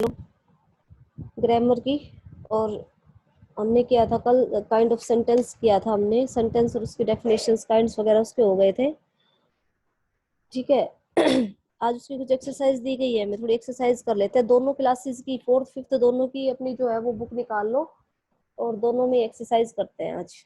Grammar की। और हमने किया था कल काइंड ऑफ सेंटेंस किया था हमने, सेंटेंस और उसकी डेफिनेशंस काइंड्स वगैरह उसके हो गए थे। ठीक है। आज उसकी कुछ एक्सरसाइज दी गई है, मैं थोड़ी एक्सरसाइज कर लेते हैं। दोनों क्लासेस की, फोर्थ फिफ्थ दोनों की अपनी जो है वो बुक निकाल लो और दोनों में एक्सरसाइज करते हैं आज।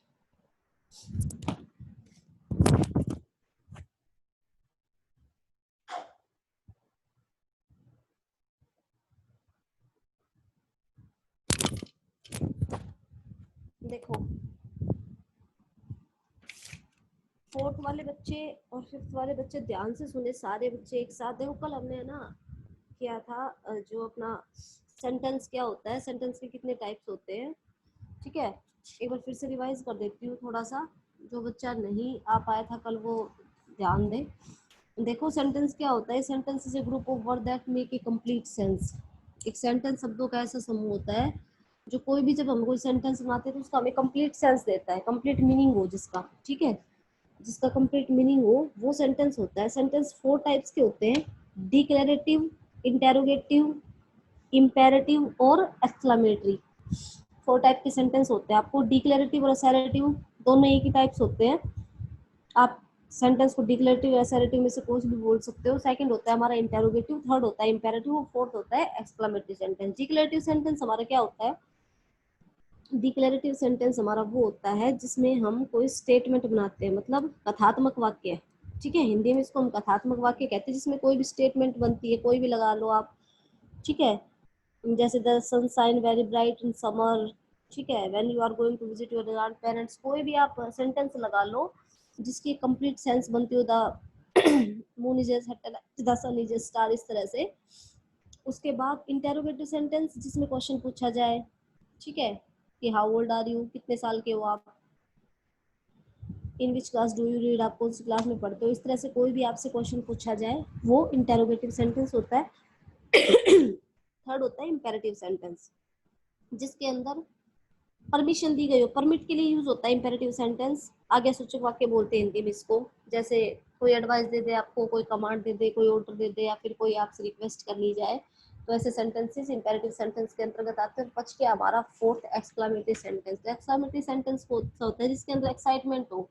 देखो फोर्थ वाले बच्चे और फिफ्थ वाले बच्चे ध्यान से सुने, सारे बच्चे एक साथ। देखो कल हमने ना किया था जो अपना सेंटेंस क्या होता है, सेंटेंस के कितने टाइप्स होते हैं। ठीक है, एक बार फिर से रिवाइज कर देती हूँ थोड़ा सा, जो बच्चा नहीं आ पाया था कल वो ध्यान दे। देखो सेंटेंस क्या होता है, sentence is a group of word that make a complete sense. एक सेंटेंस शब्दों का ऐसा समूह होता है जो कोई भी, जब हम कोई सेंटेंस बनाते हैं तो उसका हमें कंप्लीट सेंस देता है, कंप्लीट मीनिंग हो जिसका। ठीक है, जिसका कंप्लीट मीनिंग हो वो सेंटेंस होता है। सेंटेंस 4 टाइप्स के होते हैं, डिक्लेरेटिव, इंटेरोगेटिव, इम्पेरेटिव और एक्सक्लेमेटरी। 4 टाइप के सेंटेंस होते हैं। आपको डिक्लेरेटिव और असैरेटिव दोनों एक ही टाइप्स होते हैं। आप सेंटेंस को डिक्लेरेटिव या असैरेटिव में से कुछ भी बोल सकते हो। सेकंड होता है हमारा इंटेरोगेटिव, थर्ड होता है इम्पेरेटिव और फोर्थ होता है एक्सक्लेमेटरी सेंटेंस। डिक्लेरेटिव सेंटेंस हमारा क्या होता है, डिक्लेरेटिव सेंटेंस हमारा वो होता है जिसमें हम कोई स्टेटमेंट बनाते हैं, मतलब कथात्मक वाक्य। ठीक है, हिंदी में इसको हम कथात्मक वाक्य कहते हैं, जिसमें कोई भी स्टेटमेंट बनती है, कोई भी लगा लो आप। ठीक है, जैसे the sun shine very bright in summer. ठीक है, when you are going to visit your grandparents, कोई भी आप सेंटेंस लगा लो जिसकी कंप्लीट सेंस बनती हो, the moon is the sun is star, इस तरह से। उसके बाद इंटेरोगेटिव सेंटेंस जिसमें क्वेश्चन पूछा जाए। ठीक है, कि हाउ ओल्ड आर यू, कितने साल के हो आप, in which class do you read, आप कौन सी क्लास में पढ़ते हो। इस तरह से कोई भी आपसे क्वेश्चन पूछा जाए वो इंटेरोगेटिव सेंटेंस होता है। थर्ड होता है इम्पेरेटिव सेंटेंस, जिसके अंदर परमिशन दी गई हो, परमिट के लिए यूज होता है इम्पेरेटिव सेंटेंस। आगे सूचक वाक्य बोलते हैं हिंदी में इसको। जैसे कोई एडवाइस दे दे आपको, कोई कमांड दे दे, कोई ऑर्डर दे दे, या फिर कोई आपसे रिक्वेस्ट कर ली जाए, तो ऐसे सेंटेंसेस इंपेरेटिव सेंटेंस के अंतर्गत आते हैं। बच के हमारा fourth exclamatory sentence. Exclamatory sentence होता है जिसके अंदर एक्साइटमेंट हो,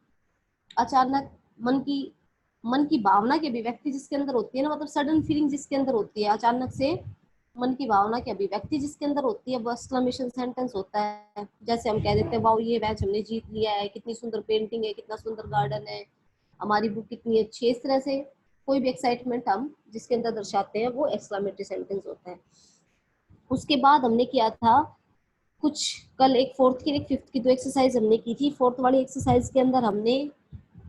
अचानक मन की भावना की अभिव्यक्ति जिसके अंदर होती है ना, मतलब सडन फीलिंग जिसके अंदर होती है, अचानक से मन की भावना की अभिव्यक्ति जिसके अंदर होती है, वो एक्सक्लेमेशन सेंटेंस होता है। जैसे हम कह देते हैं वाओ ये मैच हमने जीत लिया है, कितनी सुंदर पेंटिंग है, कितना सुंदर गार्डन है, हमारी बुक कितनी अच्छी है। इस तरह से कोई भी एक्साइटमेंट हम जिसके अंदर दर्शाते हैं वो एक्सक्लेमेटरी सेंटेंस होता है। उसके बाद हमने किया था कुछ, कल एक फोर्थ की एक फिफ्थ की दो एक्सरसाइज हमने की थी। फोर्थ वाली एक्सरसाइज के अंदर हमने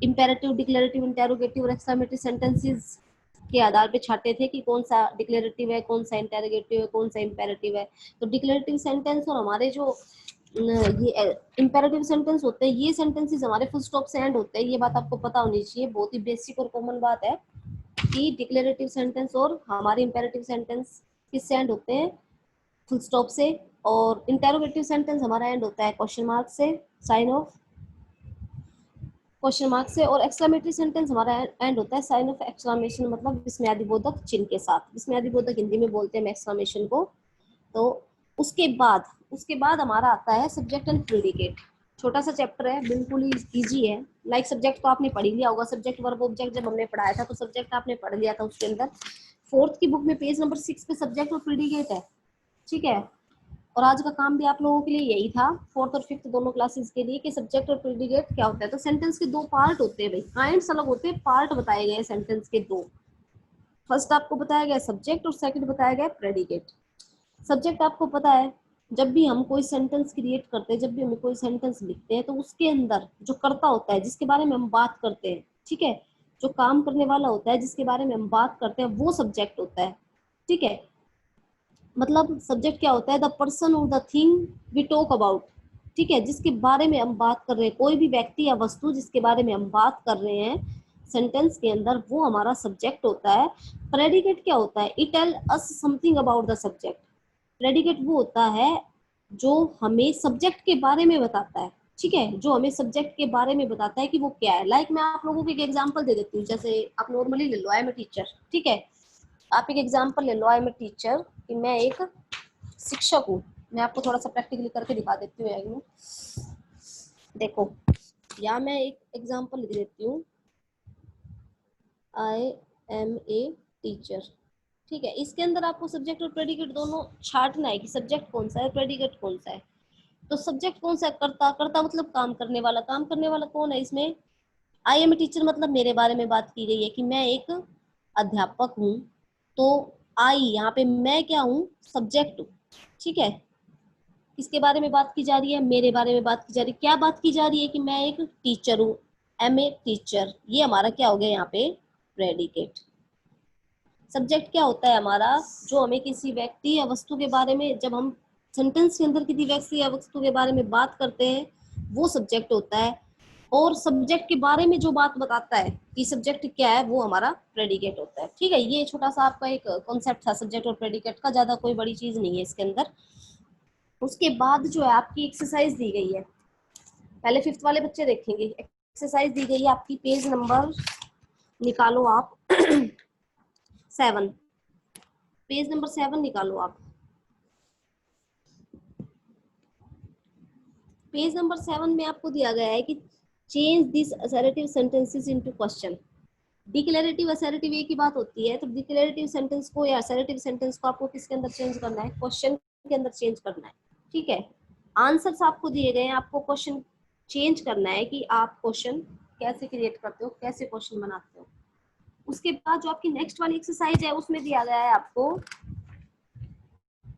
इंपेरेटिव, डिक्लेरेटिव, इंटेरोगेटिव और एक्सक्लेमेटरी सेंटेंसेस के आधार पे छाटे थे कि कौन सा डिक्लेरेटिव है, कौन सा इंटेरोगेटिव है, कौन सा इंपेरेटिव है। तो डिक्लेरेटिव सेंटेंस और हमारे जो ये इंपेरेटिव सेंटेंस होते हैं, ये सेंटेंसेस हमारे फुल स्टॉप से एंड होते हैं। ये बात आपको पता होनी चाहिए, बहुत ही बेसिक और कॉमन बात है कि डिक्लेरेटिव सेंटेंस और हमारे इंपेरेटिव सेंटेंस किस से एंड होते हैं, फुल स्टॉप से। और इंटेरोगेटिव सेंटेंस हमारा एंड होता है क्वेश्चन मार्क से, साइन ऑफ क्वेश्चन मार्क से। और एक्सक्लेमेटरी सेंटेंस हमारा एंड होता है साइन ऑफ एक्सक्लेमेशन, मतलब विस्मयादिबोधक चिन्ह के साथ। विस्मयादिबोधक हिंदी में बोलते हैं एक्सक्लेमेशन को। तो उसके बाद हमारा आता है सब्जेक्ट एंड प्रेडिकेट। छोटा सा चैप्टर है, बिल्कुल ही इजी है। लाइक सब्जेक्ट तो आपने पढ़ ही लिया होगा, सब्जेक्ट वर्ब ऑब्जेक्ट जब हमने पढ़ाया था तो सब्जेक्ट आपने पढ़ लिया था उसके अंदर। फोर्थ की बुक में पेज नंबर 6 पे सब्जेक्ट और प्रेडिकेट है। ठीक है, और आज का काम भी आप लोगों के लिए यही था, फोर्थ और फिफ्थ दोनों क्लासेस के लिए, कि सब्जेक्ट और प्रेडिकेट क्या होता है। तो सेंटेंस के दो पार्ट होते हैं भाई, काइंड्स अलग होते हैं, पार्ट बताए गए सेंटेंस के दो। फर्स्ट आपको बताया गया सब्जेक्ट और सेकंड बताया गया प्रेडिकेट। सब्जेक्ट आपको पता है, जब भी हम कोई सेंटेंस क्रिएट करते हैं, जब भी हम कोई सेंटेंस लिखते हैं, तो उसके अंदर जो कर्ता होता है जिसके बारे में हम बात करते हैं, ठीक है, जो काम करने वाला होता है जिसके बारे में हम बात करते हैं, वो सब्जेक्ट होता है। ठीक है, मतलब सब्जेक्ट क्या होता है, द पर्सन और the thing we talk about. ठीक है, जिसके बारे में हम बात कर रहे हैं, कोई भी व्यक्ति या वस्तु जिसके बारे में हम बात कर रहे हैं सेंटेंस के अंदर, वो हमारा सब्जेक्ट होता है। प्रेडिकेट क्या होता है, it tell us something about the subject. Predicate वो होता है जो हमें सब्जेक्ट के बारे में बताता है। ठीक है, जो हमें सब्जेक्ट के बारे में बताता है कि वो क्या है। लाइक मैं आप लोगों को एक एग्जांपल दे देती हूँ, जैसे आप नॉर्मली ले लो, आई एम ए टीचर। ठीक है, आप एक एग्जांपल ले लो, आई एम ए टीचर, कि मैं एक शिक्षक हूँ। मैं आपको थोड़ा सा प्रैक्टिकली करके दिखा देती हूँ। देखो, या मैं एक एग्जांपल लिख देती हूँ, आई एम ए टीचर। ठीक है, इसके अंदर आपको सब्जेक्ट और प्रेडिकेट दोनों छांटना है कि सब्जेक्ट कौन सा है, प्रेडिकेट कौन सा है। तो सब्जेक्ट कौन सा है? कर्ता। कर्ता मतलब काम करने वाला। काम करने वाला कौन है इसमें? आई एम ए टीचर मतलब मेरे बारे में बात की गई है कि मैं एक अध्यापक हूँ। तो आई यहाँ पे मैं क्या हूँ? सब्जेक्ट हूँ। ठीक है, किसके बारे में बात की जा रही है? मेरे बारे में बात की जा रही है। क्या बात की जा रही है? कि मैं एक टीचर हूँ, एम ए टीचर। ये हमारा क्या हो गया यहाँ पे? प्रेडिकेट। सब्जेक्ट क्या होता है हमारा? जो हमें किसी व्यक्ति या वस्तु के बारे में, जब हम सेंटेंस के अंदर किसी व्यक्ति या वस्तु के बारे में बात करते हैं, वो सब्जेक्ट होता है। और सब्जेक्ट के बारे में जो बात बताता है कि सब्जेक्ट क्या है, वो हमारा प्रेडिकेट होता है। ठीक है, ये छोटा सा आपका एक कॉन्सेप्ट था सब्जेक्ट और प्रेडिकेट का, ज्यादा कोई बड़ी चीज नहीं है इसके अंदर। उसके बाद जो है आपकी एक्सरसाइज दी गई है, पहले फिफ्थ वाले बच्चे देखेंगे। एक्सरसाइज दी गई है आपकी, पेज नंबर निकालो आप 7। पेज नंबर 7 निकालो आप। पेज नंबर 7 में आपको दिया गया है कि change this assertive sentences into question. Declarative assertive एक ही बात होती है, तो डिक्लेरेटिव सेंटेंस को या असर्टिव सेंटेंस को आपको किसके अंदर चेंज करना है? क्वेश्चन के अंदर चेंज करना है। ठीक है, आंसर्स आपको दिए गए हैं, आपको क्वेश्चन चेंज करना है कि आप क्वेश्चन कैसे क्रिएट करते हो, कैसे क्वेश्चन बनाते हो। उसके बाद जो आपकी नेक्स्ट वाली एक्सरसाइज है, उसमें दिया गया है आपको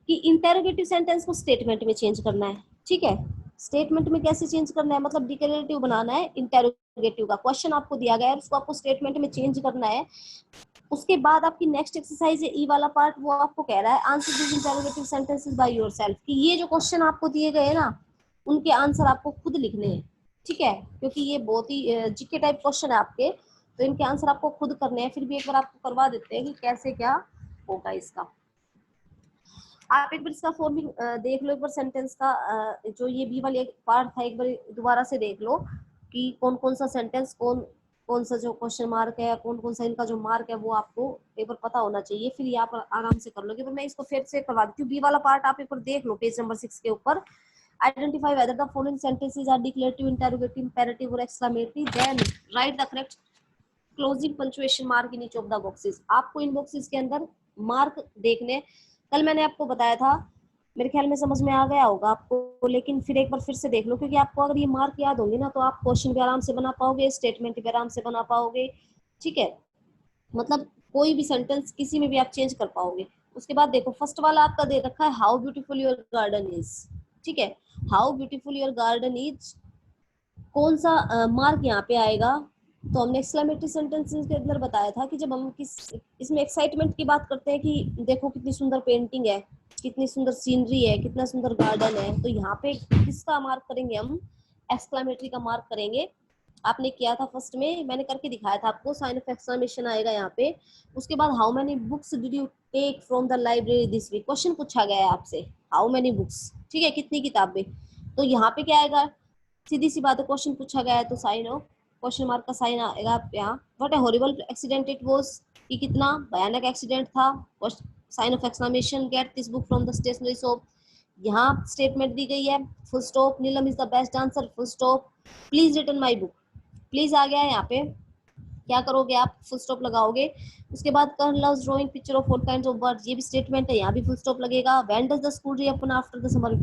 कि इंटेरोगेटिव सेंटेंस को स्टेटमेंट में चेंज करना है। ठीक है, स्टेटमेंट में कैसे चेंज करना है? मतलब डिक्लेरेटिव बनाना है इंटेरोगेटिव का। क्वेश्चन आपको दिया गया है, उसको आपको स्टेटमेंट में चेंज करना है। उसके बाद आपकी नेक्स्ट एक्सरसाइज है ई वाला पार्ट, वो आपको कह रहा है answer this interrogative sentences by yourself, कि ये जो क्वेश्चन आपको दिए गए हैं ना, उनके आंसर आपको खुद लिखने हैं। ठीक है, क्योंकि ये बहुत ही जीके टाइप क्वेश्चन है आपके, तो इनके आंसर आपको खुद करने हैं। फिर भी एक बार आपको करवा देते हैं कि कैसे क्या होगा इसका। आप एक बार इसका फॉर्मिंग देख लो, एक बार सेंटेंस का जो ये बी वाली एक पार्ट था, एक बार दोबारा से देख लो कि कौन कौन सा सेंटेंस, कौन कौन सा जो क्वेश्चन मार्क है, कौन कौन सा इनका जो मार्क है, वो आपको एक बार पता होना चाहिए। फिर ये आप आराम से कर लोगे। पर मैं इसको फिर से करवा देती हूँ। बी वाला पार्ट आप एक बार देख लो, पेज नंबर 6 के ऊपर। Identify whether the following sentences are declarative, interrogative, imperative और exclamatory, then write the correct closing punctuation mark in each of the boxes. आपको इन बॉक्सेस के अंदर मार्क देखने, कल मैंने आपको बताया था, मेरे ख्याल में समझ में आ गया होगा आपको, लेकिन फिर एक बार फिर से देख लो, क्योंकि आपको अगर ये मार्क याद होंगे ना, तो आप क्वेश्चन भी आराम से बना पाओगे, स्टेटमेंट भी आराम से बना पाओगे। ठीक है, मतलब कोई भी सेंटेंस किसी में भी आप चेंज कर पाओगे। उसके बाद देखो, फर्स्ट वाला आपका दे रखा है how beautiful your garden is. ठीक है, how beautiful your garden is, कौन सा मार्क यहाँ पे आएगा? तो हमने एक्सक्लेमेटरी सेंटेंसेस के अंदर बताया था कि जब हम इसमें एक्साइटमेंट की बात करते हैं कि देखो कितनी सुंदर पेंटिंग है, कितनी सुंदर सीनरी है, कितना सुंदर गार्डन है, तो यहाँ पे किसका मार्क करेंगे हम? एक्सक्लेमेटरी का मार्क करेंगे। आपने किया था फर्स्ट में, मैंने करके दिखाया था आपको, साइन ऑफ एक्सक्लेमेशन आएगा यहाँ पे। उसके बाद how many books did you take from the library this week, question पूछा गया है आपसे, हाउ मेनी बुक्स। ठीक है, कितनी किताबें। तो यहाँ पे क्या आएगा? सीधी सी बात है, क्वेश्चन पूछा गया है तो साइन ऑफ क्वेश्चन मार्क का साइन आएगा आप यहाँ। What a horrible accident it was, कि कितना भयानक एक्सीडेंट था। Sign of exclamation, get this book from the stationery shop. यहाँ स्टेटमेंट दी गई है, full stop, Neelam is the best answer, full stop, please return my book. Please आ गया है यहाँ पे, क्या करोगे आप? फुल स्टॉप लगाओगे। उसके बाद Karan loves drawing picture of all kinds of birds, ये भी स्टेटमेंट है, यहाँ भी फुल स्टॉप लगेगा। When does the school reopen after the summer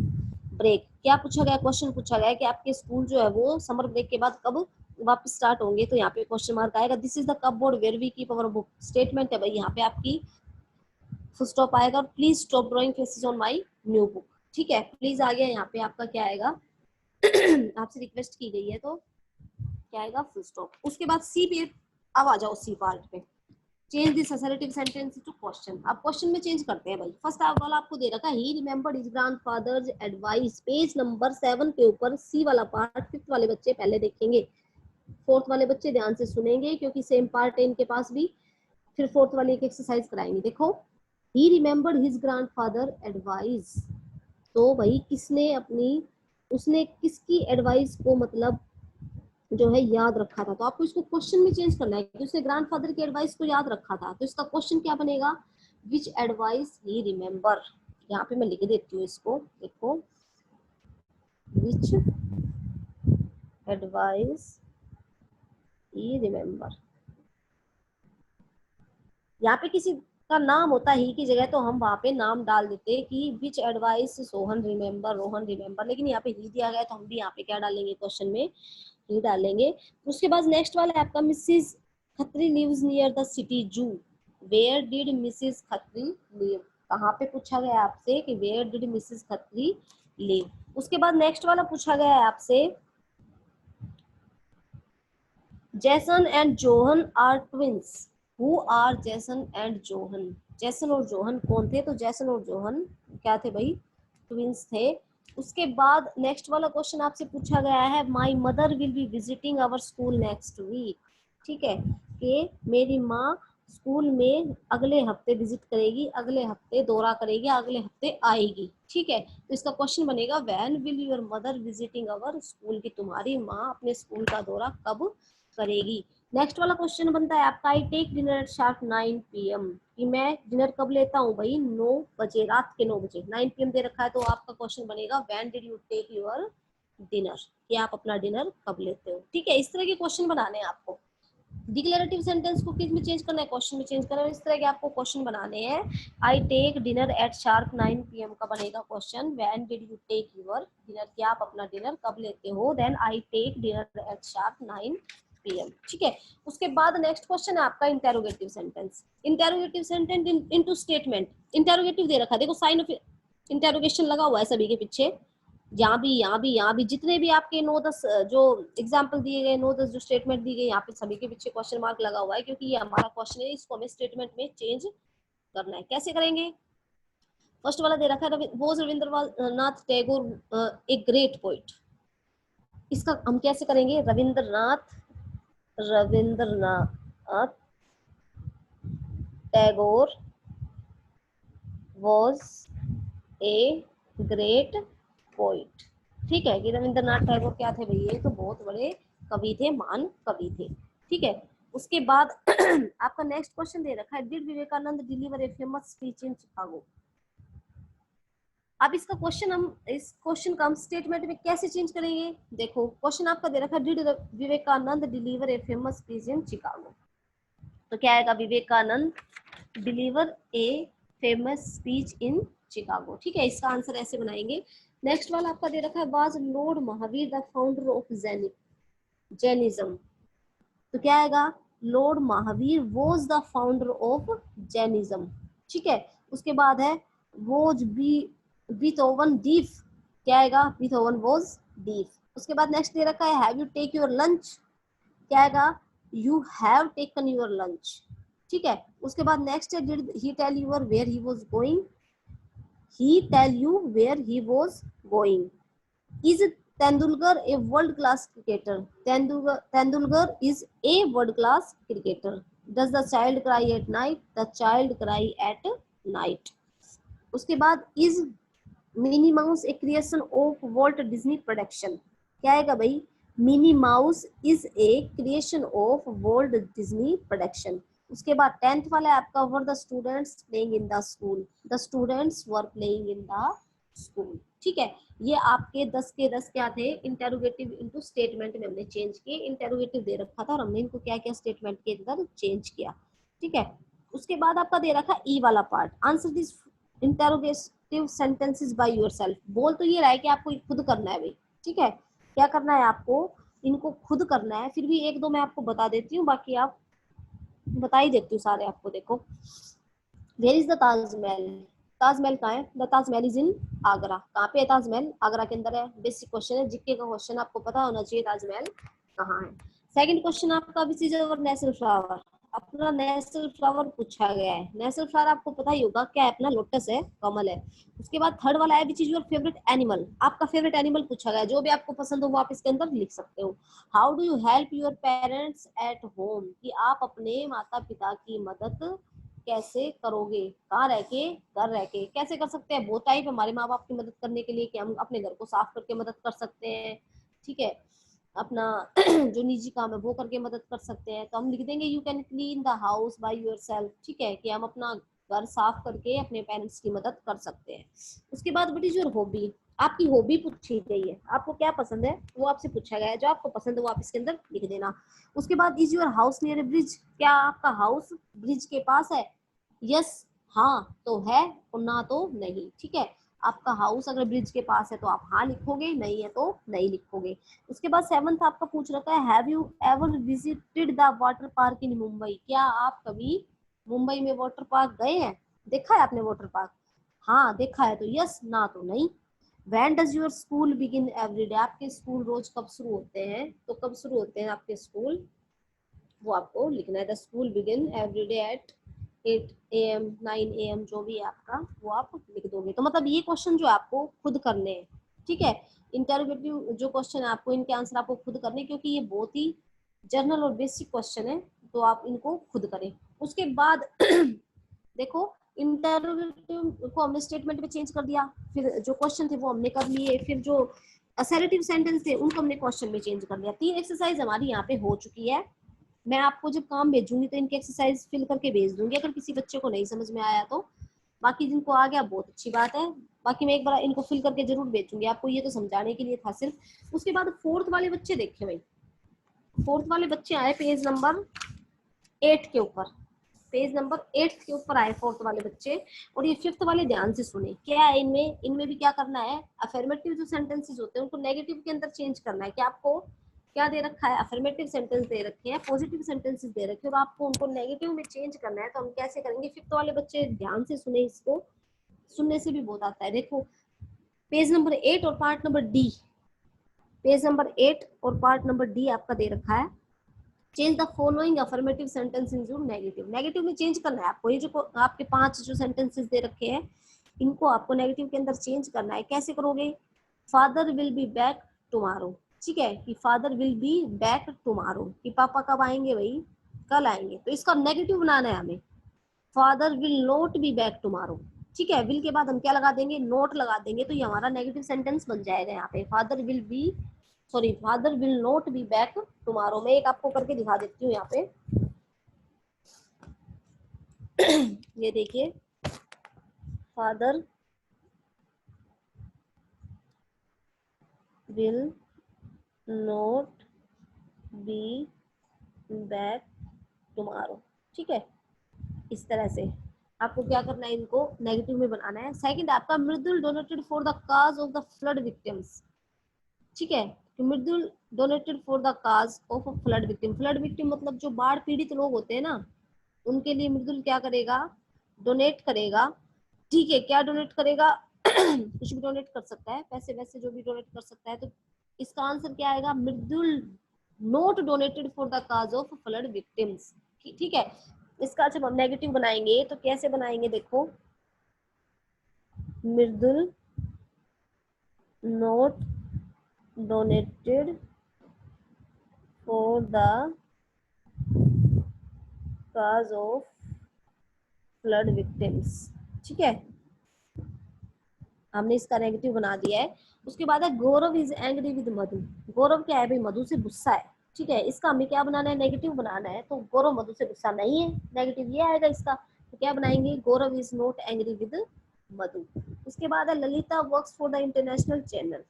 break, क्या पूछा गया? क्वेश्चन पूछा गया कि आपके स्कूल जो है वो समर ब्रेक के बाद कब वापस स्टार्ट होंगे, तो यहाँ पे क्वेश्चन मार्क आएगा। This is the cupboard where we keep our book, statement है भाई, यहाँ पे आपकी फुल स्टॉप आएगा। Please stop drawing faces on my new book. ठीक है, प्लीज आ गया, यहाँ पे आपका क्या आएगा? आपसे रिक्वेस्ट की गई है तो क्या आएगा? Full stop. उसके बाद सी पे अब आ जाओ, सी पार्ट पे, change this assertive sentence to question. आप क्वेश्चन में चेंज करते हैं भाई। फर्स्ट वाला आपको दे रखा है, he remembered his grandfather's advice, page number 7 के ऊपर सी वाला पार्ट। फिफ्थ वाले बच्चे पहले देखेंगे, फोर्थ वाले बच्चे ध्यान से सुनेंगे, क्योंकि सेम पार्ट है इनके पास भी। फिर फोर्थ वाले एक एक्सरसाइज कराएंगे। देखो, ही रिमेंबर्ड हिज ग्रैंडफादर एडवाइस, तो भाई किसने अपनी, उसने किसकी एडवाइस को मतलब जो है याद रखा था। तो आपको इसको क्वेश्चन में चेंज करना है कि उसने ग्रैंडफादर की एडवाइस को याद रखा था, तो इसका क्वेश्चन क्या बनेगा? विच एडवाइस ही रिमेंबर। यहाँ पे मैं लिख देती हूँ इसको, देखो, विच एडवाइस ही रिमेम्बर। यहाँ पे किसी का नाम होता ही की जगह तो हम वहां पे नाम डाल देते कि which advice Sohan remember, Rohan remember, लेकिन यहाँ पे ही दिया गया तो हम भी यहाँ पे क्या डालेंगे, क्वेश्चन में ही डालेंगे। उसके बाद नेक्स्ट वाला है आपका, Mrs Khatri lives near the city zoo, where did Mrs Khatri live. कहाँ पे पूछा गया है आपसे कि where did Mrs Khatri live. उसके बाद नेक्स्ट वाला पूछा गया है आपसे, Jason and John are twins, who are Jason and John. Jason और जोहन कौन थे, तो जैसन और जोहन क्या थे भाई, ट्विंस थे। उसके बाद नेक्स्ट वाला क्वेश्चन आपसे पूछा गया है, my mother will be visiting our school next week. ठीक है, कि मेरी माँ स्कूल में अगले हफ्ते विजिट करेगी, अगले हफ्ते दौरा करेगी, अगले हफ्ते आएगी। ठीक है, तो इसका क्वेश्चन बनेगा, when will your mother visiting our school, की तुम्हारी माँ अपने स्कूल का दौरा कब करेगी। नेक्स्ट वाला क्वेश्चन बनता है आपका, I take dinner at sharp 9 PM, कि मैं डिनर कब लेता हूँ भाई, 9 बजे, रात के 9 बजे। 9 PM दे रखा है, तो आपका क्वेश्चन बनेगा, when did you take your dinner, कि आप अपना डिनर कब लेते हो। ठीक है, इस तरह के क्वेश्चन बनाने हैं आपको। डिक्लेरेटिव सेंटेंस को किस में चेंज करना है, क्वेश्चन में चेंज करना है। इस तरह के आपको क्वेश्चन बनाने हैं। I take dinner at sharp 9 PM का बनेगा question, when did you take your dinner, कि आप अपना डिनर कब लेते हो। Then I take dinner at sharp 9 PM। ठीक है, उसके बाद नेक्स्ट क्वेश्चन है आपका, interrogative sentence. Interrogative sentence into statement. Interrogative दे रखा है, देखो साइन ऑफ इंटेरोगेशन लगा हुआ है सभी के पीछे, यहाँ भी, यहाँ भी, यहाँ भी, जितने भी आपके 9-10 जो एग्जाम्पल दिए गए, 9-10 जो स्टेटमेंट दी गई, यहाँ पे सभी के पीछे क्वेश्चन मार्क लगा हुआ है, क्योंकि ये हमारा क्वेश्चन है, इसको हमें स्टेटमेंट में चेंज करना है। कैसे करेंगे, फर्स्ट वाला दे रखा है, was Rabindranath Tagore A great poet. इसका हम कैसे करेंगे, Rabindranath Tagore was a great poet. ठीक है, कि रविंद्रनाथ टैगोर क्या थे भैया, तो बहुत बड़े कवि थे, महान कवि थे। ठीक है, उसके बाद आपका नेक्स्ट क्वेश्चन दे रखा है, did Vivekananda deliver a famous speech in Chicago. अब इसका क्वेश्चन हम, इस क्वेश्चन का हम स्टेटमेंट में कैसे चेंज करेंगे, देखो क्वेश्चन आपका दे रखा है, did Vivekananda deliver a famous speech in Chicago, तो क्या आएगा, Vivekananda deliver a famous speech in Chicago. ठीक है, इसका आंसर ऐसे बनाएंगे। नेक्स्ट वाला आपका दे रखा है, was Lord Mahavir the founder of Jainism, तो क्या आएगा, Lord Mahavir was the founder of Jainism. ठीक है, उसके बाद है, वॉज बीथोवन डीफ, क्या आएगा, बीथोवन वॉज डीफ। उसके बाद नेक्स्ट दे रखा है, have you take your lunch, क्या आएगा, you have taken your lunch. ठीक है, उसके बाद नेक्स्ट है, did he tell you where he was going, he tell you where he was going. Is Tendulkar a world class cricketer, Tendulkar is a world class cricketer. Does the child cry at night, the child cry at night. उसके बाद, is Minnie Mouse a creation of Walt Disney production, क्या आएगा भाई, Minnie Mouse is a creation of Walt Disney production. उसके बाद 10th वाला है आपका, were the students playing in the school, the students were playing in the school. ठीक है, ये आपके 10 के 10 क्या थे, इंटेरोगेटिव इनटू स्टेटमेंट में हमने चेंज किए। इंटेरोगेटिव दे रखा था और हमने इनको क्या किया, स्टेटमेंट के अंदर चेंज किया। ठीक है, उसके बाद आपका दे रखा ई वाला part, answer this interrogative sentences by yourself. बोल तो ये रहा है कि आपको खुद करना है भाई। ठीक है, क्या करना है आपको, इनको खुद करना है, फिर भी एक दो मैं आपको बता देती हूँ, बाकी आप बता ही देती हूँ सारे आपको। देखो, where is the Taj Mahal, Taj Mahal कहाँ है, the Taj Mahal is in Agra. कहाँ पे है ताजमहल, आगरा के अंदर है। बेसिक क्वेश्चन है, जीके का क्वेश्चन, आपको पता होना चाहिए ताजमहल कहाँ है। सेकंड क्वेश्चन आपका, which is our national flower, अपना नेशनल फ्लावर पूछा गया है। नेशनल फ्लावर आपको पता ही होगा क्या है, अपना लोटस है, कमल है। उसके बाद थर्ड वाला है, which is your favourite animal, आपका फेवरेट एनिमल पूछा गया है, जो भी आपको पसंद हो वो आप इसके अंदर लिख सकते हो। How do you help your parents at home, कि आप अपने माता पिता की मदद कैसे करोगे, कहाँ रह के, घर रह के कैसे कर सकते हैं। बहुत टाइप हमारे माँ बाप की मदद करने के लिए, कि हम अपने घर को साफ करके मदद कर सकते हैं। ठीक है, अपना जो निजी काम है वो करके मदद कर सकते हैं, तो हम लिख देंगे, you can clean the house by yourself. ठीक है, कि हम अपना घर साफ करके अपने पेरेंट्स की मदद कर सकते हैं। उसके बाद व्हाट इज योर हॉबी, आपकी हॉबी पूछी गई है, आपको क्या पसंद है वो आपसे पूछा गया है, जो आपको पसंद है वो आप इसके अंदर लिख देना। उसके बाद is your house near A bridge, क्या आपका हाउस ब्रिज के पास है, यस हाँ तो है और ना तो नहीं, ठीक है। आपका हाउस अगर ब्रिज के पास है तो आप हाँ लिखोगे, नहीं है तो नहीं लिखोगे। उसके बाद 7th आपका पूछ रखा है have you ever visited the water park इन मुंबई, क्या आप कभी मुंबई में वाटर पार्क गए हैं, देखा है आपने वाटर पार्क, हाँ देखा है तो यस, ना तो नहीं। When does your school begin every day, आपके स्कूल रोज कब शुरू होते हैं, तो कब शुरू होते हैं आपके स्कूल, वो आपको लिखना है। The school begin every day at 8 AM 9 AM जो भी है आपका वो आप लिख दोगे। तो मतलब ये क्वेश्चन जो आपको खुद करने हैं, ठीक है। इंटरोगेटिव जो क्वेश्चन है आपको इनके आंसर आपको खुद करने, क्योंकि ये बहुत ही जनरल और बेसिक क्वेश्चन है, तो आप इनको खुद करें। उसके बाद देखो इंटरोगेटिव को हमने स्टेटमेंट में चेंज कर दिया, फिर जो क्वेश्चन थे वो हमने कर लिए, फिर जो असर्टिव सेंटेंस थे उनको हमने क्वेश्चन में चेंज कर दिया। 3 एक्सरसाइज हमारी यहाँ पे हो चुकी है। मैं आपको जब काम भेजूंगी तो इनकी एक्सरसाइज फिल करके भेज दूंगी, अगर किसी बच्चे को नहीं समझ में आया तो। बाकी जिनको आ गया बहुत अच्छी बात है, बाकी मैं एक बार इनको फिल करके जरूर भेजूंगी आपको, ये तो समझाने के लिए था सिर्फ। उसके बाद 4th वाले बच्चे देखे भाई, 4th वाले बच्चे आए पेज नंबर 8 के ऊपर, पेज नंबर 8 के ऊपर आए 4th वाले बच्चे। और ये 5th वाले ध्यान से सुने, क्या है इनमें, इनमें भी क्या करना है, अफर्मेटिव जो सेंटेंसेस होते हैं उनको नेगेटिव के अंदर चेंज करना है। क्या आपको क्या दे रखा है, अफर्मेटिव सेंटेंस दे रखे हैं, पॉजिटिव सेंटेंसेस दे रखे हैं, और आपको उनको नेगेटिव में चेंज करना है। तो हम कैसे करेंगे, 5th वाले बच्चे ध्यान से सुने, इसको सुनने से भी बहुत आता है। देखो पेज नंबर 8 और part number D, page number 8 और पार्ट नंबर डी आपका दे रखा है। Change the following affirmative sentence into negative, negative में चेंज करना है आपको। ये जो आपके 5 जो सेंटेंसेस दे रखे हैं इनको आपको नेगेटिव के अंदर चेंज करना है। कैसे करोगे, father will be back tomorrow, ठीक है, कि father will be back tomorrow, कि पापा कब आएंगे, भाई कल आएंगे, तो इसका नेगेटिव बनाना है हमें। Father will not be back tomorrow, ठीक है, विल के बाद हम क्या लगा देंगे, नोट लगा देंगे, तो ये हमारा नेगेटिव सेंटेंस बन जाएगा यहाँ पे। Father will be, sorry father will not be back tomorrow. मैं एक आपको करके दिखा देती हूँ यहाँ पे ये देखिए, father will not be back tomorrow, ठीक है। इस तरह से आपको क्या करना है, इनको नेगेटिव में बनाना है। सेकंड आपका Mridul donated for the cause of the flood victims, ठीक है, कि Mridul donated for the cause of flood victim, flood victim मतलब जो बाढ़ पीड़ित लोग होते हैं ना, उनके लिए मृदुल क्या करेगा, डोनेट करेगा, ठीक है। क्या डोनेट करेगा कुछ भी डोनेट कर सकता है, पैसे वैसे जो भी डोनेट कर सकता है। तो इसका आंसर क्या आएगा, Mridul not donated for the cause of flood victims, ठीक है। इसका जब हम नेगेटिव बनाएंगे तो कैसे बनाएंगे, देखो Mridul not donated for the cause of flood victims, ठीक है, हमने इसका नेगेटिव बना दिया है। उसके बाद है गौरव इज एंग्री विद मधु, गौरव क्या है भाई, मधु से गुस्सा है, ठीक है। इसका हमें क्या बनाना है, नेगेटिव बनाना है। तो गौरव मधु से गुस्सा नहीं है, नेगेटिव ये आएगा इसका। तो क्या बनाएंगे, Gaurav is not angry with Madhu. उसके बाद है Lalita works for the international channel,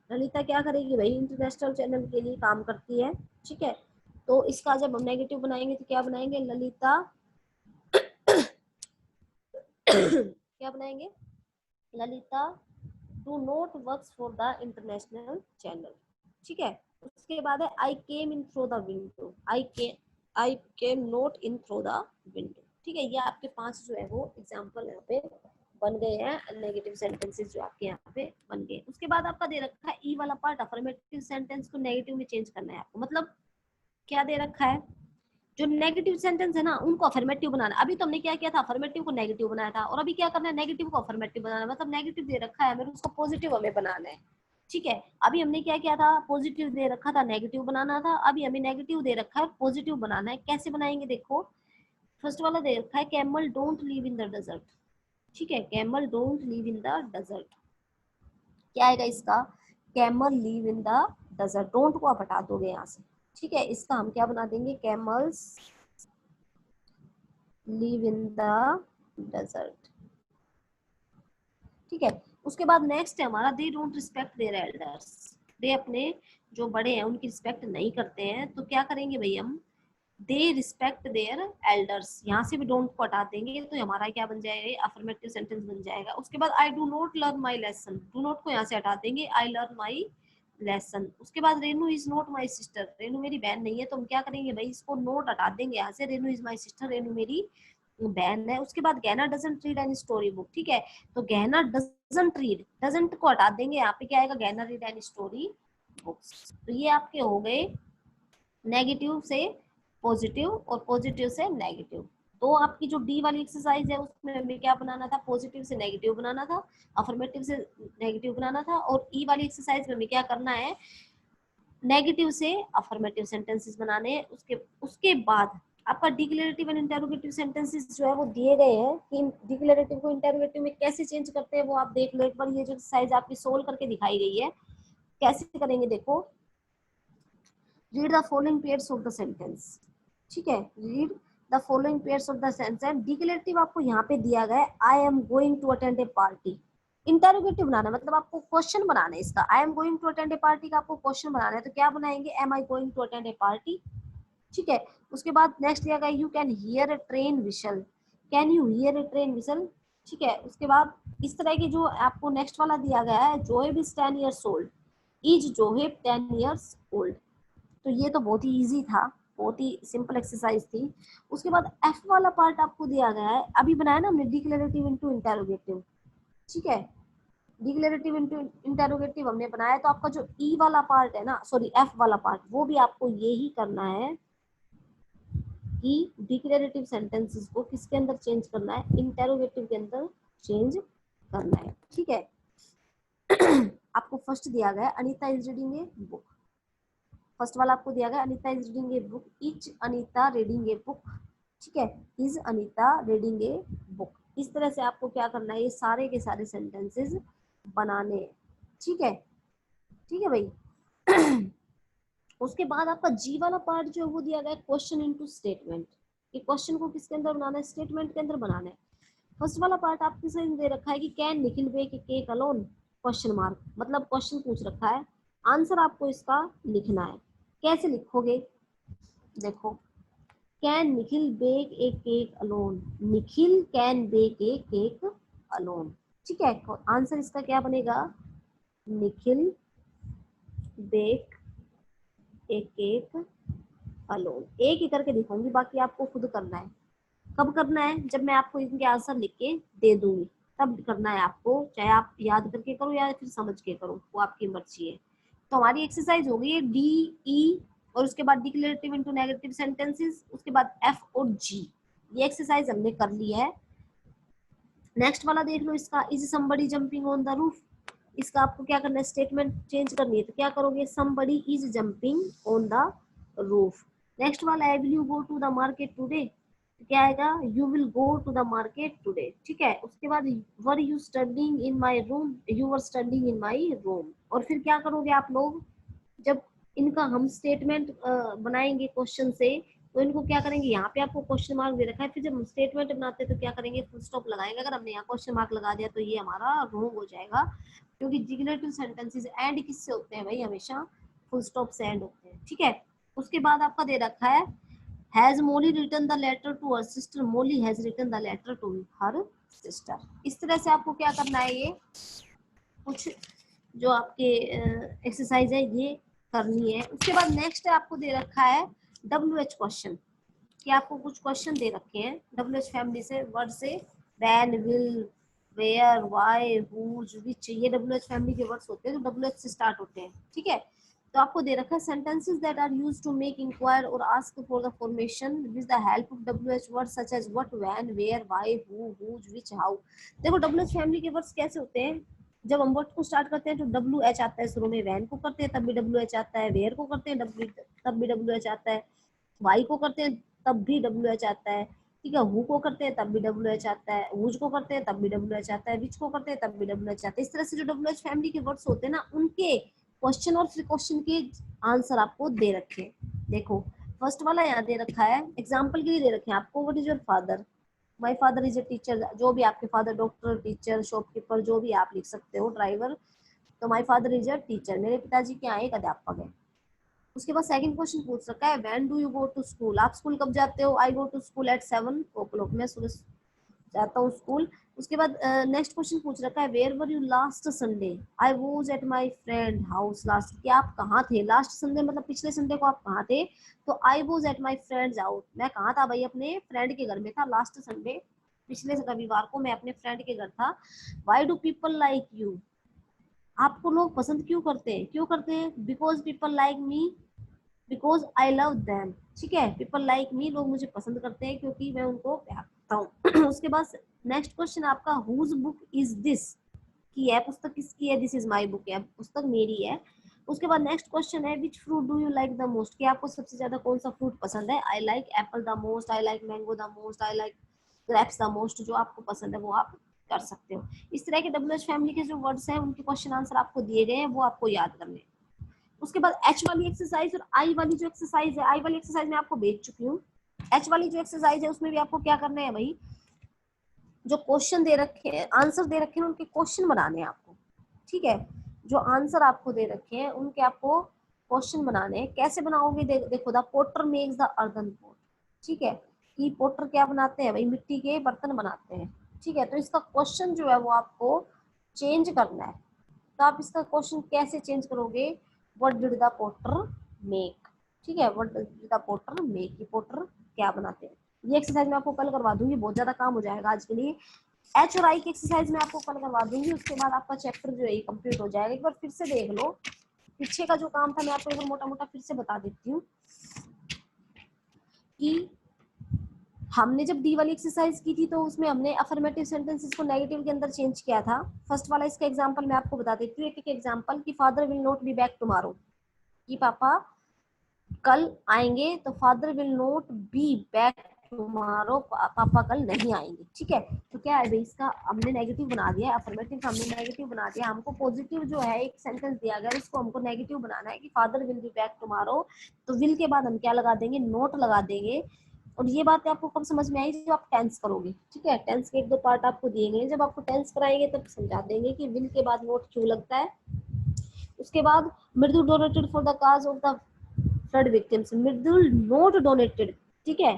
Lalita क्या करेगी भाई, इंटरनेशनल चैनल के लिए काम करती है, ठीक है। तो इसका जब हम नेगेटिव बनाएंगे तो क्या बनाएंगे, ललिता क्या बनाएंगे, Lalita do not works for the international channel, ठीक है। उसके बाद है I came in through the window, I came not in through the window, ठीक है। ये आपके 5 जो है वो एग्जाम्पल यहाँ पे बन गए हैं, नेगेटिव सेंटेंसेस जो आपके यहाँ पे बन गए। उसके बाद आपका दे रखा है ई वाला पार्ट, अफर्मेटिव सेंटेंस को नेगेटिव में चेंज करना है आपको। मतलब क्या दे रखा है, जो नेगेटिव सेंटेंस है ना उनको अफर्मेटिव बनाना। अभी तो हमने क्या किया था, अफर्मेटिव को नेगेटिव बनाया था, और अभी क्या करना है, नेगेटिव को अफर्मेटिव बनाना। मतलब नेगेटिव दे रखा है हमें, उसको पॉजिटिव हमें बनाना है, ठीक है। अभी हमने क्या किया था, पॉजिटिव दे रखा था, नेगेटिव बनाना था। अभी हमें नेगेटिव दे रखा है, पॉजिटिव बनाना है। कैसे बनाएंगे, देखो फर्स्ट वाला दे रखा है camel don't live in the desert, ठीक है, camel don't live in the desert. क्या आएगा इसका, camel live in the desert, don't को आप हटा दोगे यहाँ से, ठीक है। इसका हम क्या बना देंगे, camels live in the desert. ठीक है, उसके बाद नेक्स्ट है हमारा they don't respect their elders. वे अपने जो बड़े हैं उनकी रिस्पेक्ट नहीं करते हैं, तो क्या करेंगे भाई हम, दे रिस्पेक्ट देयर एल्डर्स। यहाँ से भी डोंट को हटा देंगे तो हमारा क्या बन जाएगा, अफर्मेटिव सेंटेंस बन जाएगा। उसके बाद आई do not learn my lesson, do not को यहाँ से हटा देंगे, आई लर्न माई लेसन। उसके बाद Renu is not my sister, Renu मेरी बहन नहीं है, तो हम क्या करेंगे भाई, इसको नोट हटा देंगे यहाँ से, Renu is my sister, Renu मेरी बहन है। उसके बाद गहना doesn't read any story book. ठीक है, तो गहना डजंट रीड, डजंट को हटा देंगे, यहाँ पे क्या आएगा, गहना रीड एनी स्टोरी बुक्स। तो ये आपके हो गए नेगेटिव से पॉजिटिव और पॉजिटिव से नेगेटिव। तो आपकी जो डी वाली एक्सरसाइज है उसमें हमें क्या बनाना था, पॉजिटिव से नेगेटिव बनाना था, अफर्मेटिव से नेगेटिव बनाना था। और ई वाली एक्सरसाइज में हमें क्या करना है, नेगेटिव से अफर्मेटिव सेंटेंसेस बनाने हैं। उसके बाद आपका डिक्लेरेटिव एंड इंटरोगेटिव सेंटेंसेस जो है वो दिए गए हैं कि डिक्लेरेटिव को इंटरोगेटिव में कैसे चेंज करते हैं वो आप देख लो एक बार। ये जो एक्सरसाइज आपकी सोल्व करके दिखाई गई है, कैसे करेंगे देखो। Read the following pairs of the sentence. ठीक है, read the following pairs of the sentence. Declarative आपको यहाँ पे दिया गया है, I am going to attend a party. Interrogative बनाना मतलब आपको क्वेश्चन बनाना है इसका, I am going to attend a party का आपको क्वेश्चन बनाना है, तो क्या बनाएंगे, am I going to attend a party. ठीक है, उसके बाद नेक्स्ट दिया गया, you can hear A train we shall, can you here A train we shall. ठीक है, उसके बाद इस तरह की जो आपको नेक्स्ट वाला दिया गया है, Zoheb is 10 years old, is Zoheb 10 years old। तो ये तो बहुत ही इजी था, बहुत ही सिंपल एक्सरसाइज थी। उसके बाद एफ वाला पार्ट आपको दिया गया है, अभी बनाया ना हमने डिक्लेरेटिव इनटू इंटरोगेटिव। ठीक है, डिक्लेरेटिव इनटू इंटरोगेटिव हमने बनाया, तो आपका जो ई वाला पार्ट है ना, सॉरी एफ वाला पार्ट, वो भी आपको यही करना है कि डिक्लेरेटिव सेंटेंसेस को किसके अंदर चेंज करना है, इंटरोगेटिव के अंदर चेंज करना है। ठीक है, आपको फर्स्ट दिया गया है Anita is reading a book. First वाला आपको दिया गया Anita is reading a book, is Anita reading a book. ठीक है, is Anita reading a book. इस तरह से आपको क्या करना है, ये सारे के सारे सेंटेंसेस बनाने हैं। ठीक है, ठीक है भाई। उसके बाद आपका जी वाला पार्ट जो है वो दिया गया है क्वेश्चन इनटू स्टेटमेंट। ये क्वेश्चन को किसके अंदर बनाना है, स्टेटमेंट के अंदर बनाना है। फर्स्ट वाला पार्ट आपके साथ दे रखा है कि can Nikhil bake cake alone, question mark, मतलब क्वेश्चन पूछ रखा है, आंसर आपको इसका लिखना है। कैसे लिखोगे, देखो, can Nikhil bake a cake alone, Nikhil can bake a cake alone. ठीक है, आंसर इसका क्या बनेगा, Nikhil bake a cake alone. एक ही करके दिखाऊंगी, बाकी आपको खुद करना है। कब करना है, जब मैं आपको इनके आंसर लिख के दे दूंगी तब करना है आपको, चाहे आप याद करके करो या फिर समझ के करो, वो आपकी मर्जी है। तो हमारी एक्सरसाइज हो गई है डी ई और उसके बाद डिक्लेरेटिव इनटू नेगेटिव सेंटेंसेस, उसके बाद एफ और जी। ये एक्सरसाइज हमने कर ली है। नेक्स्ट वाला देख लो, इसका is somebody jumping on the roof. इसका आपको क्या करना है, स्टेटमेंट चेंज करनी है, तो क्या करोगे, somebody is jumping on the roof. Next वाला है will you go to the market today, क्या आएगा, you will go to the market today. ठीक है, उसके बाद were you studying in my room, you were studying in my room. और फिर क्या करोगे आप लोग, जब इनका हम स्टेटमेंट बनाएंगे क्वेश्चन से, तो इनको क्या करेंगे, यहाँ पे आपको क्वेश्चन मार्क दे रखा है, फिर जब हम स्टेटमेंट बनाते हैं तो क्या करेंगे, फुल स्टॉप लगाएंगे। अगर हमने यहाँ क्वेश्चन मार्क लगा दिया तो ये हमारा रॉन्ग हो जाएगा, क्योंकि डिक्लेरेटिव सेंटेंसेस एंड किससे होते हैं भाई, हमेशा फुल स्टॉप से एंड होते हैं। ठीक है, उसके बाद आपका दे रखा है Has Molly written the letter to her sister? Molly has written the letter to her sister. इस तरह से आपको क्या करना है, ये कुछ जो आपके एक्सरसाइज है ये करनी है। उसके बाद नेक्स्ट आपको दे रखा है WH क्वेश्चन, कि आपको कुछ क्वेश्चन दे रखे हैं WH फैमिली से, वर्ड से, when, will, where, why, whose, which, ये WH फैमिली के वर्ड्स होते हैं जो WH से स्टार्ट होते हैं। ठीक है, तो आपको दे रखा है sentences that are used to make inquire और ask for the formation with the help of WH words such as what, when, where, why, who, which, which, how. देखो WH फैमिली के वर्ड्स कैसे होते हैं, जब हम वर्ड को start करते हैं तो WH आता है शुरू में, वैन को करते हैं तब भी WH आता है, वेयर को करते हैं तब भी WH आता है, वाई को करते हैं तब भी WH आता है। ठीक है, हु को करते हैं तब भी WH आता है, हुज को करते हैं तब भी WH आता है, विच को करते हैं तब भी WH आता है। इस तरह से जो WH फैमिली के वर्ड्स होते हैं ना, उनके क्वेश्चन और फिर क्वेश्चन के आंसर आपको दे रखे। देखो फर्स्ट वाला यहाँ दे रखा है, एग्जाम्पल के लिए दे रखे हैं आपको, what is your father, my father is a teacher, जो भी आपके फादर, डॉक्टर, टीचर, शॉपकीपर, जो भी आप लिख सकते हो, ड्राइवर। तो my father is a teacher, मेरे पिताजी क्या है, एक अध्यापक है। उसके बाद सेकंड क्वेश्चन पूछ रखा है when do you go to school, आप स्कूल कब जाते हो। I go to school at 7 o'clock, मैं सुबह जाता हूँ स्कूल। उसके बाद नेक्स्ट क्वेश्चन पूछ रखा है where were you last Sunday, I was at my friend house last, कि आप कहाँ थे लास्ट संडे, मतलब पिछले संडे को आप कहाँ थे। तो आई was at my friends house, मैं कहाँ था भाई, अपने फ्रेंड के घर में था लास्ट संडे, पिछले रविवार को मैं अपने फ्रेंड के घर था। Why do people like you, आपको लोग पसंद क्यों करते हैं, क्यों करते हैं, because people like me, because I love them. ठीक है, पीपल लाइक मी, लोग मुझे पसंद करते हैं क्योंकि मैं उनको प्यार करता हूँ। उसके बाद नेक्स्ट क्वेश्चन आपका हुज बुक इज दिस, की है पुस्तक किसकी है, दिस इज माई बुक है, पुस्तक मेरी है। उसके बाद नेक्स्ट क्वेश्चन है which fruit do you like the most, कि आपको सबसे ज्यादा कौन सा फ्रूट पसंद है। I like Apple the most, I like mango the most, I like grapes the most, जो आपको पसंद है वो आप कर सकते हो। इस तरह के WH फैमिली के जो वर्ड्स हैं उनके क्वेश्चन आंसर आपको दिए गए हैं, वो आपको याद करने हैं। उसके बाद एच वाली एक्सरसाइज और आई वाली जो एक्सरसाइज है, आई वाली एक्सरसाइज मैं आपको भेज चुकी हूँ। एच वाली जो एक्सरसाइज है उसमें भी आपको क्या करना है भाई, जो क्वेश्चन दे रखे हैं, आंसर दे रखे हैं, उनके क्वेश्चन बनाने हैं आपको। ठीक है, जो आंसर आपको दे रखे हैं उनके आपको क्वेश्चन बनाने हैं। कैसे बनाओगे, देखो the potter makes the earthen pot. ठीक है, कि पोटर क्या बनाते हैं भाई, मिट्टी के बर्तन बनाते हैं। ठीक है, तो इसका क्वेश्चन जो है वो आपको चेंज करना है। तो आप इसका क्वेश्चन कैसे चेंज करोगे, what did the potter make. ठीक है, what did the potter make, की पोटर क्या बनाते हैं। ये एक्सरसाइज मैं आपको कल करवा दूंगी, बहुत ज्यादा काम हो जाएगा आज के लिए। एच और आई की एक्सरसाइज मैं आपको कल करवा दूंगी, उसके बाद आपका चैप्टर जो है ये कंप्लीट हो जाएगा। एक बार फिर से देख लो, पीछे का जो काम था मैं आपको एक बार मोटा मोटा फिर से बता देती हूँ कि हमने जब डी वाली एक्सरसाइज की थी तो उसमें हमने अफर्मेटिव सेंटेंसेस को नेगेटिव के अंदर चेंज किया था। फर्स्ट वाला इसका एग्जांपल मैं आपको बता देती हूँ, एक एक एग्जांपल, कि father will not be back tomorrow, कि पापा कल आएंगे, तो father will not be back tomorrow, पापा कल नहीं आएंगे। ठीक है, तो क्या है भाई, इसका हमने नेगेटिव बना दिया, अफर्मेटिव हमने नेगेटिव बना दिया, हमको पॉजिटिव जो है एक सेंटेंस दिया गया, इसको हमको नेगेटिव बनाना है कि father will be back tomorrow. तो विल के बाद हम क्या लगा देंगे, नोट लगा देंगे। और ये बात आपको कब समझ में आई, जब आप टेंस करोगे। ठीक है, टेंस के एक दो पार्ट आपको दिए गए, जब आपको टेंस कराएंगे तब समझा देंगे कि विल के बाद नोट क्यों लगता है। उसके बाद मृदु donated for the cause of the flood victims, Mridul not donated. ठीक है,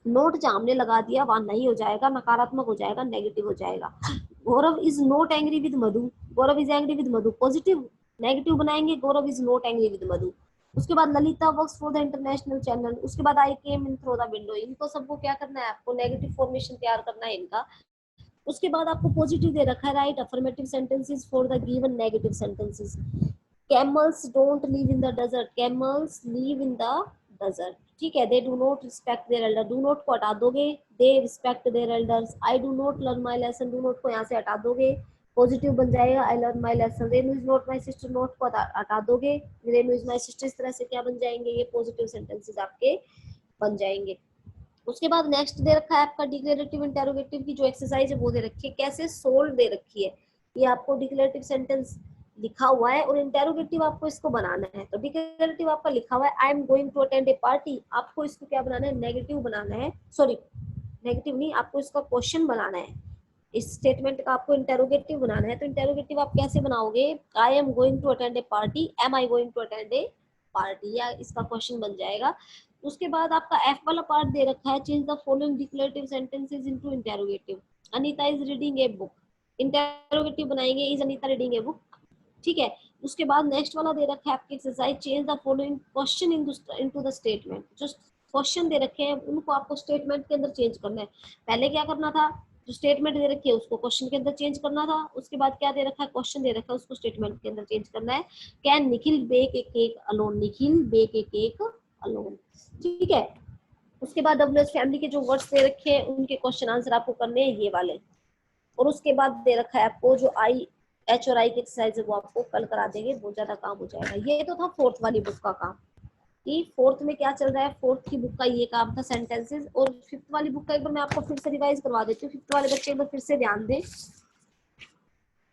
नोट जहां हमने लगा दिया वहां नहीं हो जाएगा, नकारात्मक हो जाएगा, नेगेटिव हो जाएगा। Gaurav is not angry with Madhu, Gaurav is angry with Madhu, positive negative बनाएंगे, Gaurav is not angry with Madhu. उसके बाद Lalita works for the international channel, उसके बाद I came in through the window, इनको सबको क्या करना है, आपको नेगेटिव फॉर्मेशन तैयार करना है इनका। उसके बाद आपको पॉजिटिव दे रखा है, write affirmative sentences for the given negative sentences. Camels don't live in the desert, camels live in the desert. ठीक है, they do not respect their elder, do not को हटा दोगे, they respect their elders. I do not learn my lesson, do not को यहाँ से हटा दोगे, पॉजिटिव बन जाएगा, I learn my lesson. Renu is not my sister, not को हटा दोगे, रेनू इज माई सिस्टर। इस तरह से क्या बन जाएंगे, ये पॉजिटिव सेंटेंसेस आपके बन जाएंगे। उसके बाद नेक्स्ट दे रखा है आपका डिक्लेरेटिव इंटेरोगेटिव की जो एक्सरसाइज है वो दे रखी है, कैसे सोल्व दे रखी है। ये आपको डिक्लेरेटिव सेंटेंस लिखा हुआ है और इंटेरोगेटिव आपको इसको बनाना है। तो डिक्लेरेटिव आपका लिखा हुआ है I am going to attend a party, आपको इसको क्या बनाना है, नेगेटिव बनाना है, सॉरी नेगेटिव नहीं, आपको इसका क्वेश्चन बनाना है। इस स्टेटमेंट का आपको इंटेरोगेटिव बनाना है। तो इंटेरोगेटिव आप कैसे बनाओगे, I am going to attend a party, am I going to attend a party, या इसका क्वेश्चन बन जाएगा। उसके बाद आपका एफ वाला पार्ट दे रखा है, change the following declarative sentences into interrogative. Anita is reading a book, interrogative बनाएंगे, is Anita reading a book. ठीक है, उसके बाद नेक्स्ट वाला दे रखा है आपकी exercise, change the following question into the statement. जो क्वेश्चन दे रखे हैं उनको आपको स्टेटमेंट के अंदर चेंज करना है। पहले क्या करना था, जो स्टेटमेंट दे रखी है उसको क्वेश्चन के अंदर चेंज करना था। उसके बाद क्या दे रखा है, क्वेश्चन दे रखा है उसको स्टेटमेंट के अंदर चेंज करना है। Can Nikhil bake a cake alone, Nikhil bake a cake alone. ठीक है, उसके बाद WH फैमिली के जो वर्ड्स दे रखे हैं उनके क्वेश्चन आंसर आपको करने हैं ये वाले। और उसके बाद दे रखा है आपको जो आई एच और आई की एक्सरसाइज है वो आपको कल करा देंगे, बहुत ज्यादा काम हो जाएगा। ये तो था फोर्थ वाली बुक का काम, कि फोर्थ में क्या चल रहा है, फोर्थ की बुक का ये काम था सेंटेंसेस। और फिफ्थ वाली बुक का एक बार मैं आपको फिर से रिवाइज करवा देती हूँ, फिफ्थ वाले बच्चे एक बार फिर से ध्यान दें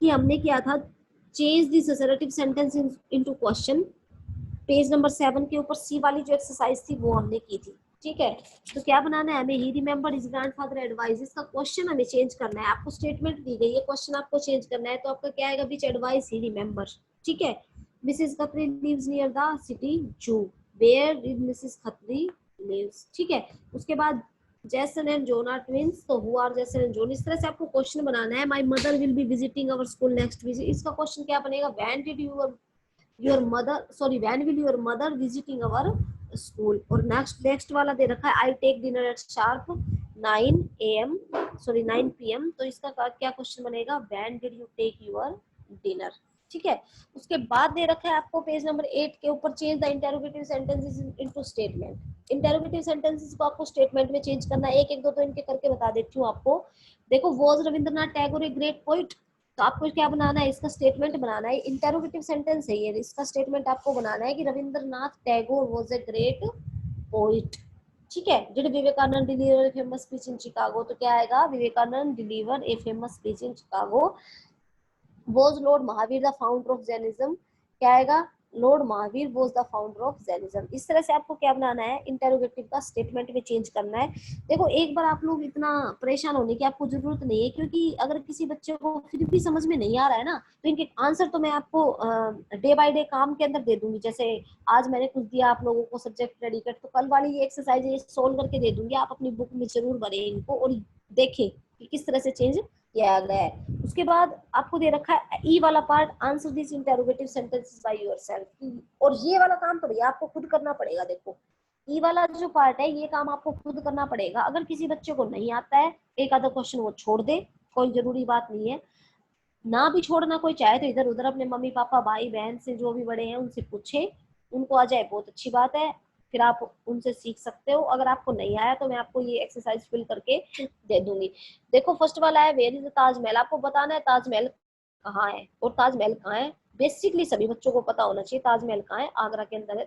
कि हमने किया था change this assertive sentence into question. Page number 7 के ऊपर सी वाली जो एक्सरसाइज थी वो हमने की थी। ठीक है। तो क्या बनाना है हमें, ही रिमेम्बर्ड हिज ग्रैंडफादर एडवाइस, इसका क्वेश्चन हमें चेंज करना है। आपको स्टेटमेंट दी गई है, क्वेश्चन आपको चेंज करना है, तो आपका क्या आएगा, विच एडवाइस ही रिमेम्बर। ठीक है। Mrs Khatri lives near the city zoo, where did Mrs Khatri lives. ठीक है। उसके बाद Jason and John are twins, तो who are Jason and John. इस तरह से आपको क्वेश्चन बनाना है। My mother will be visiting our school next visit, इसका क्वेश्चन क्या बनेगा, when did your mother, sorry when will your mother visiting our school. और नेक्स्ट वाला दे रखा है, आई take dinner at sharp 9 AM, sorry 9 PM, तो इसका क्या क्वेश्चन बनेगा, when did you take your dinner. ठीक है। उसके बाद दे रखा है आपको पेज नंबर 8 के ऊपर, change the interrogative sentences into statement. Interrogative sentences को आपको स्टेटमेंट में चेंज करना है। एक एक दो तो इनके करके बता देती हूँ आपको। देखो, was Rabindranath Tagore A great poet, तो आपको क्या बनाना है, इसका स्टेटमेंट बनाना है। इंटेरोगेटिव सेंटेंस है ये, इसका स्टेटमेंट आपको बनाना है कि Rabindranath Tagore was a great poet. ठीक है। Did Vivekananda deliver a famous speech in Chicago, तो क्या आएगा, Vivekananda deliver a famous speech in Chicago. Was Lord Mahavir the founder of Jainism, क्या आएगा, Lord Mahavir was the founder of Jainism. इस तरह से आपको क्या बनाना है, इंटेरोगेटिव का स्टेटमेंट में चेंज करना है। देखो, एक बार आप लोग इतना परेशान होने की आपको जरूरत नहीं है, क्योंकि अगर किसी बच्चे को फिर भी समझ में नहीं आ रहा है ना, तो इनके आंसर तो मैं आपको डे बाय डे काम के अंदर दे दूंगी। जैसे आज मैंने कुछ दिया आप लोगों को सब्जेक्ट प्रेडिकेट, तो कल वाली ये एक्सरसाइज ये सोल्व करके दे दूंगी। आप अपनी बुक में जरूर भरें इनको और देखें कि किस तरह से चेंज किया गया है। उसके बाद आपको दे रखा है ई वाला part, answer this interrogative sentences by yourself. और ये वाला काम तो भैया आपको खुद करना पड़ेगा। देखो, ई वाला जो पार्ट है, ये काम आपको खुद करना पड़ेगा। अगर किसी बच्चे को नहीं आता है, एक आधा क्वेश्चन वो छोड़ दे, कोई जरूरी बात नहीं है। ना भी छोड़ना कोई चाहे तो इधर उधर अपने मम्मी पापा भाई बहन से, जो भी बड़े हैं उनसे पूछे, उनको आ जाए बहुत अच्छी बात है, फिर आप उनसे सीख सकते हो। अगर आपको नहीं आया तो मैं आपको ये एक्सरसाइज फिल करके दे दूंगी। देखो, फर्स्ट वाला है, वेयर इज द ताजमहल। आपको बताना है ताजमहल कहाँ है, और ताजमहल कहाँ है। बेसिकली सभी बच्चों को पता होना चाहिए ताजमहल कहाँ है, आगरा के अंदर है।